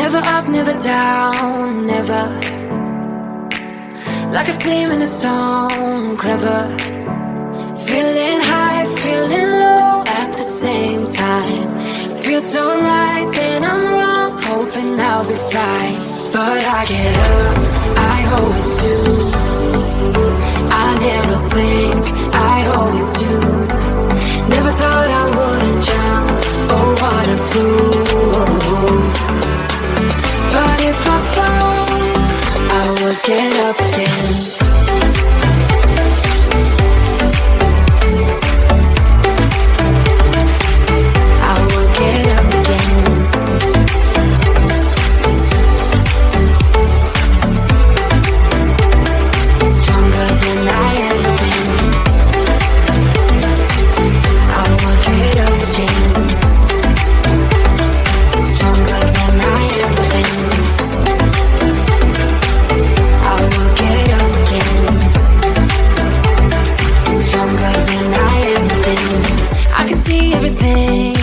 Never up, never down, never. Like a flame in a song, clever. Feeling high, feeling low at the same time. Feels so right, then I'm wrong, hoping I'll be fine. But I get up, I always do. I never think, I always do. Never thought I wouldn't jump, oh what a fool. But if I fall, I will get up again. I will get up again. Stronger than I ever been. I will get up again. Stronger than I ever been. I will get up again. Stronger than I ever been. I can see everything